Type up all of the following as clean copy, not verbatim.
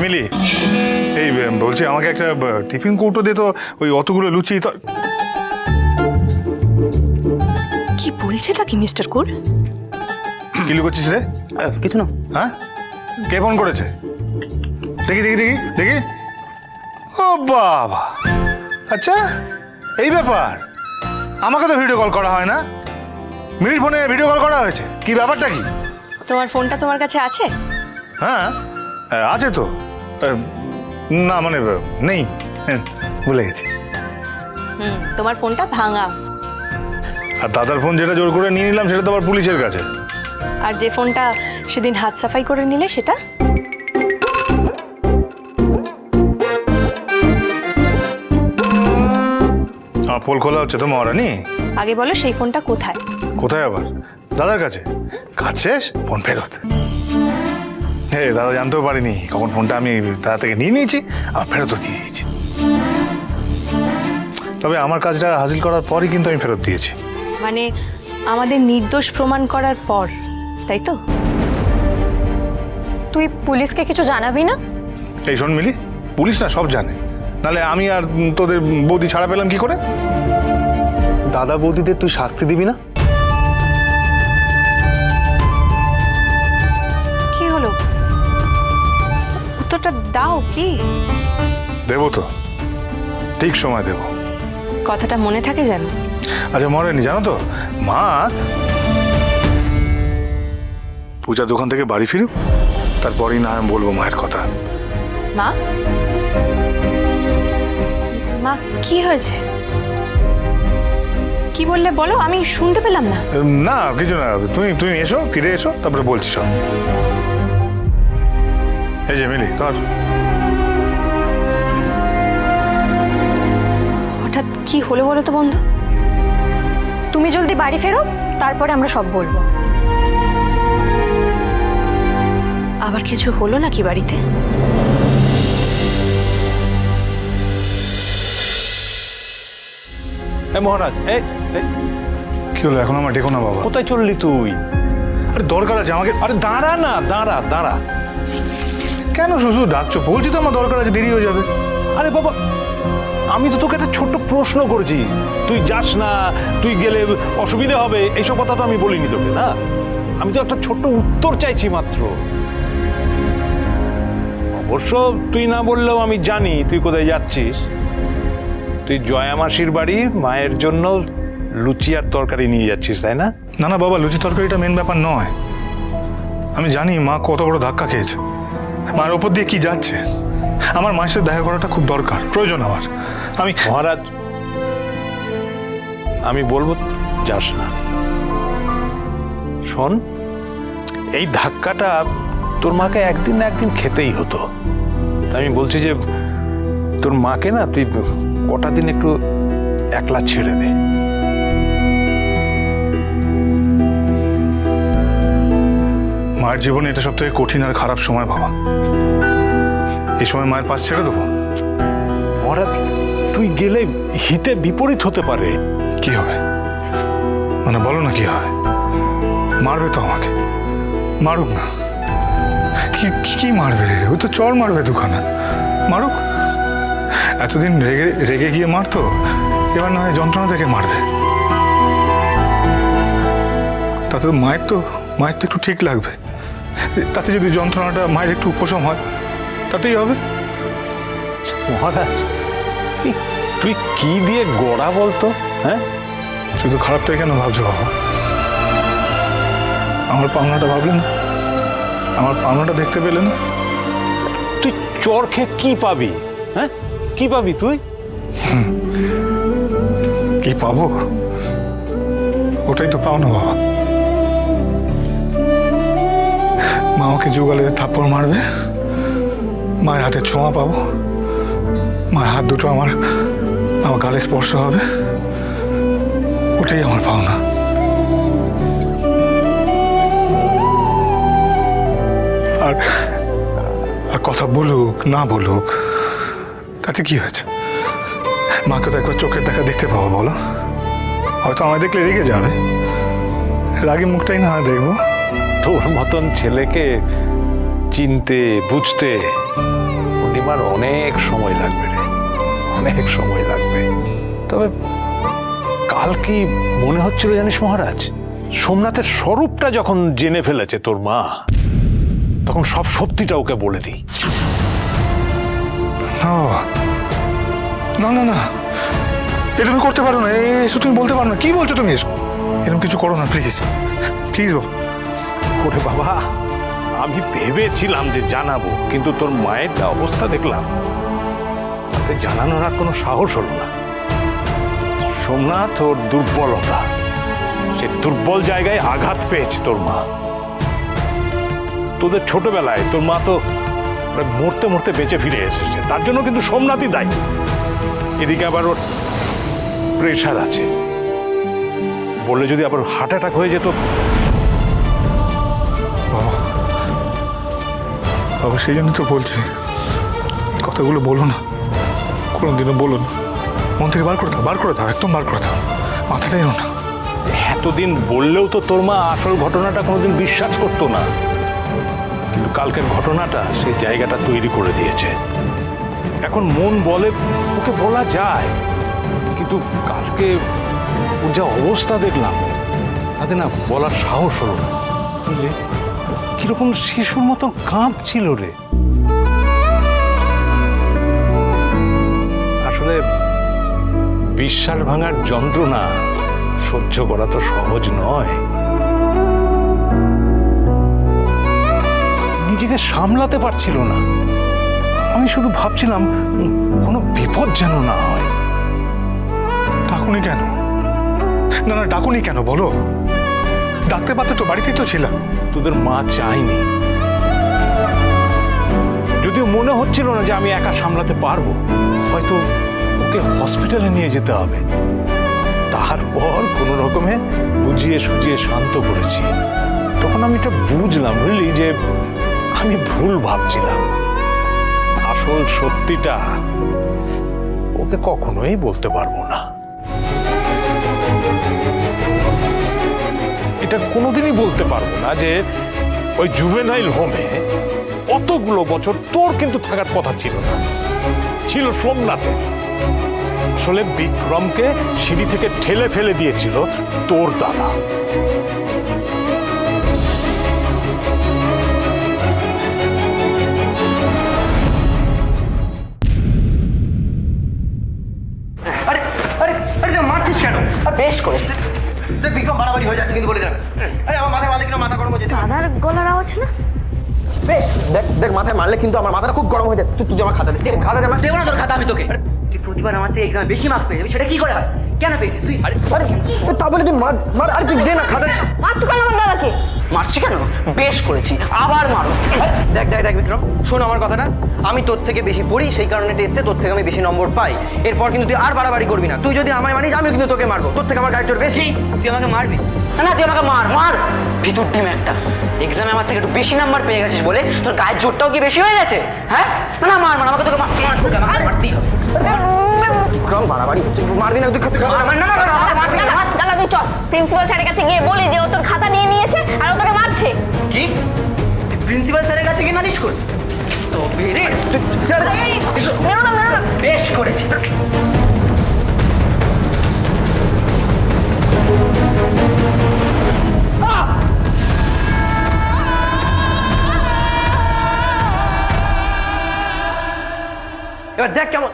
মিলি, এই বলছি আমাকে একটা টিফিন কৌটো দে তো, ওই অতগুলো লুচি তো। কি বলছেটা কি মিস্টার কুল? কি লুকোচ্ছিস রে? কিছু না। হ্যাঁ, কে ফোন করেছে? দেখি দেখি দেখি দেখি। ও বাবা, আচ্ছা এই ব্যাপার। আমাকে তো ভিডিও কল করা হয় না, মিনিট ফোনে ভিডিও কল করা হয়েছে। কি ব্যাপারটা কি? তোমার ফোনটা তোমার কাছে আছে? হ্যাঁ আছে তো। না মানে নেই, ভুলে গেছি। তোমার ফোনটা ভাঙা। আর দাদার ফোন যেটা জোর করে নিয়ে নিলাম সেটা তো আবার পুলিশের কাছে। আর যে ফোনটা সেদিন হাত সাফাই করে নিলে সেটা? আমার পোল খোলা হচ্ছে তো মহারানী। আগে বলো সেই ফোনটা কোথায়? কোথায় আবার? দাদার কাছে। কাজ শেষ, ফোন ফেরত। হ্যাঁ, দাদা জানতেও পারিনি কখন ফোনটা আমি দাদা থেকে নিয়ে নিয়েছি, আর ফেরতও দিয়ে দিয়েছি। তবে আমার কাজটা হাসিল করার পরই কিন্তু আমি ফেরত দিয়েছি। মানে আমাদের নির্দোষ প্রমাণ করার পর, তাই তো? তুই পুলিশকে কিছু জানাবি না? এই শোন মিলি, পুলিশ না সব জানে, নাহলে আমি আর তোদের বৌদি ছাড়া পেলাম কি করে? দাদা বৌদিদের তুই শাস্তি দিবি না? কি হলো? উত্তরটা দাও প্লিজ। দেবো তো, ঠিক সময় দেবো। কথাটা মনে থাকে যেন। আচ্ছা মরেনি, জানো তো মা পূজা দোকান থেকে বাড়ি ফিরুক, তারপরেই না আমি বলবো মায়ের কথা। মা, মা কি হয়েছে? কি বললে বলো, আমি শুনতে পেলাম না। না কিছু না, তুমি তুমি এসো, ফিরে এসো, তারপরে বলছি সব। এই যে মিলি, ধর। হঠাৎ কি হলো বলো তো বন্ধু? তুমি জলদি বাড়ি ফেরো, তারপরে আমরা সব বলবো। আবার কিছু হলো নাকি বাড়িতে? মহারাজ, কি হলো? এখন আমার ডেকো না বাবা। কোথায় চললি তুই? আরে দরকার আছে আমাকে। আরে দাঁড়া না, দাঁড়া দাঁড়া। কেন শুধু ডাকছো? বলছি তো আমার দরকার আছে, দেরি হয়ে যাবে। আরে বাবা, আমি তো তোকে একটা ছোট্ট প্রশ্ন করেছি, তুই যাস না, তুই গেলে অসুবিধা হবে, এইসব কথা তো আমি বলিনি তোকে। না, আমি তো একটা ছোট্ট উত্তর চাইছি মাত্র। অবশ্য তুই না বললেও আমি জানি তুই কোথায় যাচ্ছিস। তুই জয়া মাসির বাড়ি মায়ের জন্য লুচি আর তরকারি নিয়ে যাচ্ছিস, তাই না? না না বাবা, লুচি তরকারিটা মেন ব্যাপার নয়। আমি জানি মা কত বড় ধাক্কা খেয়েছে, মার ওপর দিয়ে কি যাচ্ছে। আমার মায়ের সাথে দেখা করাটা খুব দরকার, প্রয়োজন আমার। আমি মহারাজ, আমি বলবো যাস না। শোন, এই ধাক্কাটা তোর মাকে একদিন না একদিন খেতেই হতো। আমি বলছি যে তোর মাকে না তুই কটা দিন একটু একলা ছেড়ে দে। মায়ের জীবনে এটা সবথেকে কঠিন আর খারাপ সময় বাবা। এই সময় মায়ের পাশ ছেড়ে দেবো? মহারাজ, তুই গেলে হিতে বিপরীত হতে পারে। কি হবে মানে বলো না, কি হবে? মারবে তো আমাকে। মারুক না। কি কি মারবে? ওই তো চড় মারবে দুখানা। মারুক। এতদিন রেগে রেগে গিয়ে মারতো, এবার না হয় যন্ত্রণা থেকে মারবে। তাতে তো মায়ের তো একটু ঠিক লাগবে। তাতে যদি যন্ত্রণাটা মায়ের একটু উপশম হয়, তাতেই হবে। মহারাজ, তুই কি দিয়ে গড়া বলতো? হ্যাঁ, শুধু খারাপটাই কেন ভাবছো বাবা? আমার পাওনাটা ভাবলে না? আমার পাওনাটা দেখতে পেলে না? তুই চর খেয়ে কি পাবি? হ্যাঁ, কি পাবি তুই? কি পাবো? ওটাই তো পাও না বাবা। মা আমাকে যুগালে থাপ্পড় মারবে, মায়ের হাতে ছোঁয়া পাবো, মার হাত দুটো আমার গালে স্পর্শ হবে, ওটাই আমার পাওনা। আর আর কথা বলুক না বলুক তাতে কি হয়েছে? মাকে তো একবার চোখের দেখা দেখতে পাবো, বলো? হয়তো আমায় দেখলে রেগে যাবে, রাগে মুখটাই না হয় দেখবো। তোর মতন ছেলেকে চিনতে বুঝতে আমার অনেক সময় লাগবে রে, অনেক সময় লাগবে। তবে কাল কি মনে হচ্ছিল জানিস মহারাজ, সোমনাথের স্বরূপটা যখন জেনে ফেলেছে তোর মা, তখন সব সত্যিটা ওকে বলে দিই। না না না, এ তুমি করতে পারো না, এসব তুমি বলতে পারো না। কি বলছো তুমি? এসব এরকম কিছু করো না প্লিজ, প্লিজ। ওরে বাবা, আমি ভেবেছিলাম যে জানাবো, কিন্তু তোর মায়ের যা অবস্থা দেখলাম, তাতে জানানোর আর কোনো সাহস হলো না। সোমনাথ ওর দুর্বলতা, সে দুর্বল জায়গায় আঘাত পেয়েছে তোর মা। তোদের ছোটবেলায় তোর মা তো প্রায় মরতে মরতে বেঁচে ফিরে এসেছে, তার জন্য কিন্তু সোমনাথই দায়ী। এদিকে আবার ওর প্রেশার আছে, বললে যদি আবার হার্ট অ্যাটাক হয়ে যেত। বাবা সেই জন্য তো বলছি, এই কথাগুলো বলো না, কোনোদিনও বলো না। মন থেকে বার করে দাও, বার করে দাও, একদম বার করে দাও, মাথাতে এনো না। এতদিন বললেও তো তোর মা আসল ঘটনাটা কোনোদিন বিশ্বাস করতো না, কিন্তু কালকের ঘটনাটা সেই জায়গাটা তৈরি করে দিয়েছে। এখন মন বলে ওকে বলা যায়, কিন্তু কালকে ওর যা অবস্থা দেখলাম, তাতে না বলার সাহস হলো না। বুঝলি, কিরকম শিশুর মতো কাঁদছিল রে। আসলে বিশ্বাস ভাঙার যন্ত্রণা সহ্য করা তো সহজ নয়। নিজেকে সামলাতে পারছিল না। আমি শুধু ভাবছিলাম কোনো বিপদ যেন না হয়। ডাকুনি কেন? না না, ডাকুনি কেন বলো? ডাকতে পারতে তো, বাড়িতেই তো ছিলাম। তোদের মা চায়নি, যদিও মনে হচ্ছিল না যে আমি একা সামলাতে পারবো। হয়তো ওকে হসপিটালে নিয়ে যেতে হবে। তারপর কোনো রকমে বুঝিয়ে সুজিয়ে শান্ত করেছি। তখন আমি এটা বুঝলাম বুঝলি যে আমি ভুল ভাবছিলাম। আসল সত্যিটা ওকে কখনোই বলতে পারবো না। এটা কোনোদিনই বলতে পারবো না যে ওই জুভেনাইল হোমে অতগুলো বছর তোর কিন্তু থাকার কথা ছিল না, ছিল সোমনাথের। আসলে বিক্রমকে সিঁড়ি থেকে ঠেলে ফেলে দিয়েছিল তোর দাদা। আরে আরে আরে মারছিস কেন? বেশ করেছে। দেখ বিক্রম বাড়াবাড়ি হয়ে যাচ্ছে কিন্তু বলে দিলাম। আরে আমার মাথায় মারলে কিন্তু মাথা গরম হয়ে যেতে। দাদার গলার আওয়াজ না? বেশ দেখ দেখ মাথায় মারলে কিন্তু আমার মাথাটা খুব গরম হয়ে যায়। তুই আমার খাতা দে, খাতা দে আমার। দেবো না তোর খাতা আমি তোকে। তুই প্রতিবার আমার থেকে এক্সামে বেশি মার্কস পেয়ে যাবি, সেটা কি করে হয়? কেন পেয়েছিস তুই? আরে আরে তা বলে তুই মার মার, আরে তুই দে না খাতা। মারছো কেন আমার দাদাকে? মারছি কেন? বেশ করেছি, আবার মারো। দেখ দেখ দেখ বিক্রম, শোন আমার কথাটা। আমি তোর থেকে বেশি পড়ি, সেই কারণে টেস্টে তোর থেকে আমি বেশি নম্বর পাই। এরপর কিন্তু তুই আর বাড়াবাড়ি করবি না। তুই যদি আমায় মানিস, আমিও কিন্তু তোকে মারবো। তোর থেকে আমার গায়ের জোর বেশি। তুই আমাকে মারবি? না তুই আমাকে মার মার। ভিতর ডিম একটা। এক্সামে আমার থেকে একটু বেশি নাম্বার পেয়ে গেছিস বলে তোর গায়ের জোরটাও কি বেশি হয়ে গেছে? হ্যাঁ না না, মার মার, আমাকে তোকে মার, তোকে আমাকে মারতেই হবে। বিক্রম বাড়াবাড়ি মারবি না, তুই না না না, আমাকে মারতেই হবে। দাদা তুই চল, প্রিন্সিপাল স্যারের কাছে গিয়ে বলি যে ও তোর খাতা নিয়ে নিয়েছে আর ও তোকে মারছে। কি? প্রিন্সিপাল স্যারের কাছে গিয়ে নালিশ কর? তো বেরে মেরো না মেরো না। বেশ করেছি। এবার দেখ কেমন।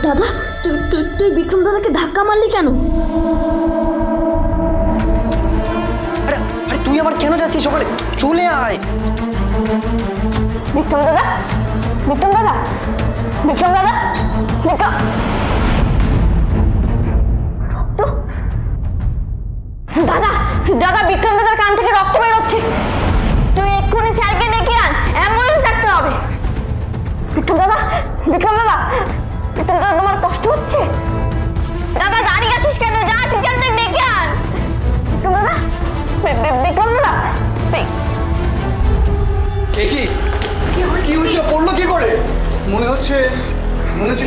দাদা তুই বিক্রম দাদাকে ধাক্কা মারলি কেন? আরে আরে তুই আবার কেন যাচ্ছিস সকালে? চলে আয়। বিক্রম দাদা, বিক্রম দাদা, বিক্রম দাদা, বিক্রম দাদা, দাদা বিক্রম দাদার কান থেকে রক্ত বেরোচ্ছে। তুই এক্ষুনি স্যারকে ডেকে আন, অ্যাম্বুলেন্স ডাকতে হবে। বিক্রম দাদা, বিক্রম দাদা, বিক্রম দাদা তোমার কষ্ট হচ্ছে? দাদা দাঁড়িয়ে আছিস কেন? যা টিচারদের ডেকে আন। বিক্রম দাদা, বিক্রম দাদা, কি হয়েছে? পড়লো কি করে? মনে হচ্ছে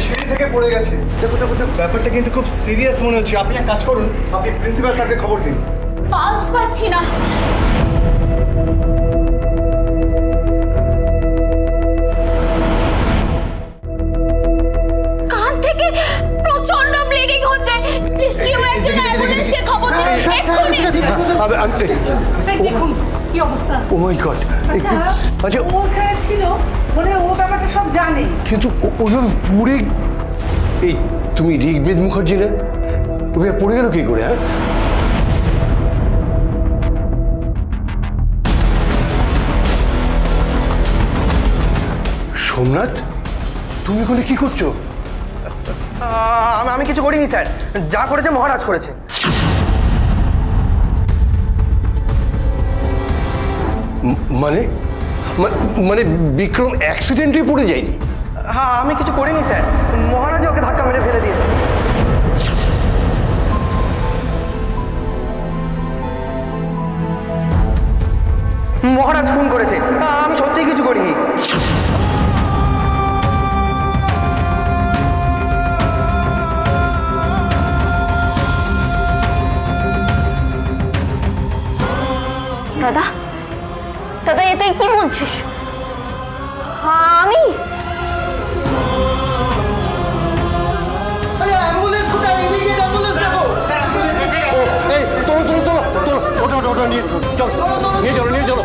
সিঁড়ি থেকে থেকে পড়ে গেছে। দেখো দেখো দেখো, ব্যাপারটা কিন্তু খুব সিরিয়াস মনে হচ্ছে। আপনি এক কাজ করুন, আপনি প্রিন্সিপাল স্যারকে খবর দিন। পালস পাচ্ছি না। কান থেকে প্রচন্ড ব্লিডিং হচ্ছে। প্লিজ কেউ একজন অ্যাম্বুলেন্সকে খবর দিন এক্ষুনি। স্যার দেখুন কি অবস্থা। ও মাই গড। আচ্ছা ও ওখানে ছিল, মানে ও ব্যাপারটা সব জানে। কিন্তু ওইভাবে পুড়ে, এই তুমি ঋগ্বেদ মুখার্জি না, ওইভাবে পড়ে গেল কি করে? হ্যাঁ সোমনাথ, তুমি এখানে কি করছো? আমি কিছু করিনি স্যার, যা করেছে মহারাজ করেছে। মানে মানে বিক্রম অ্যাক্সিডেন্টলি পড়ে যায়নি? হ্যাঁ আমি কিছু করিনি স্যার, মহারাজই ওকে ধাক্কা মেরে ফেলে দিয়েছে। মহারাজ খুন করেছে, আমি সত্যিই কিছু করিনি। দাদা দাদা এ তুই কি বলছিস? আমি নিয়ে চলো।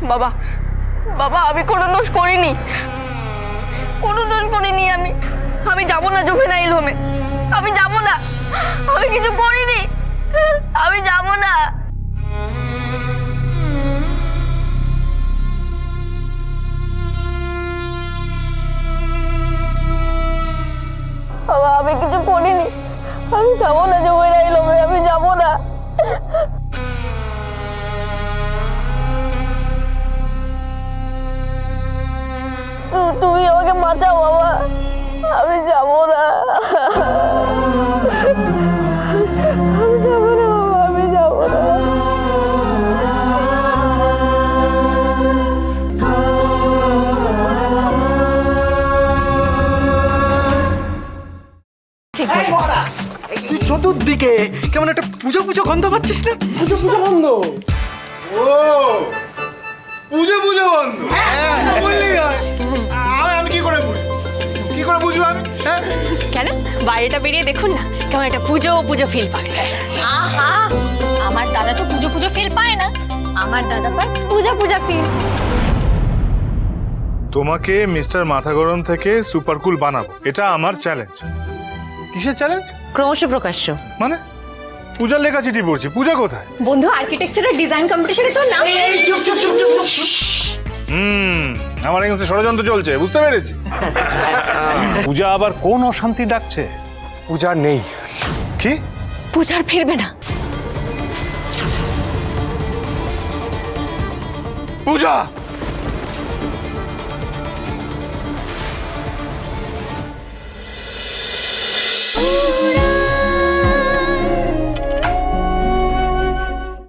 বাবা বাবা আমি কোনো দোষ করিনি, কোনো দোষ করিনি। আমি যাবো না জুভেনাইল হোমে, আমি যাবো না, আমি কিছু করিনি, আমি যাবো না। বাবা আমি কিছু করিনি, আমি যাবো না জুভেনাইল হোমে, আমি যাবো না। তুমি আমাকে বাঁচাও বাবা, আমি যাবো না, আমি যাবো না বাবা, আমি যাবো না। ঠিক বলেছ। চতুর্দিকে কেমন একটা পুজো পুজো গন্ধ পাচ্ছিস না? পুজো বন্ধ। ও পুজো বন্ধ। বললেই হয়। আমি কি করে বুঝবো? কি করে বুঝবো আমি? হ্যাঁ কেন বাইরেটা বেরিয়ে দেখুন না, কেমন একটা পুজো পুজো ফিল পাবে। আহা, আমার দাদা তো পুজো পুজো ফিল পায় না, আমার দাদা পায় পূজা পূজা ফিল। তোমাকে মিস্টার মাথা গরম থেকে সুপার কুল বানাবো, এটা আমার চ্যালেঞ্জ। কিসের চ্যালেঞ্জ? ক্রমশ প্রকাশ্য। মানে পূজার লেখা চিঠি পড়ছি, পূজা কোথায়? বন্ধু আর্কিটেকচারের ডিজাইন কম্পিটিশনে তো নাম। আমার এগেন্সে ষড়যন্ত্র চলছে, বুঝতে পেরেছি। পূজা আবার কোন অশান্তি ডাকছে? পূজা নেই। কি? পূজার ফিরবে না? পূজা উড়ান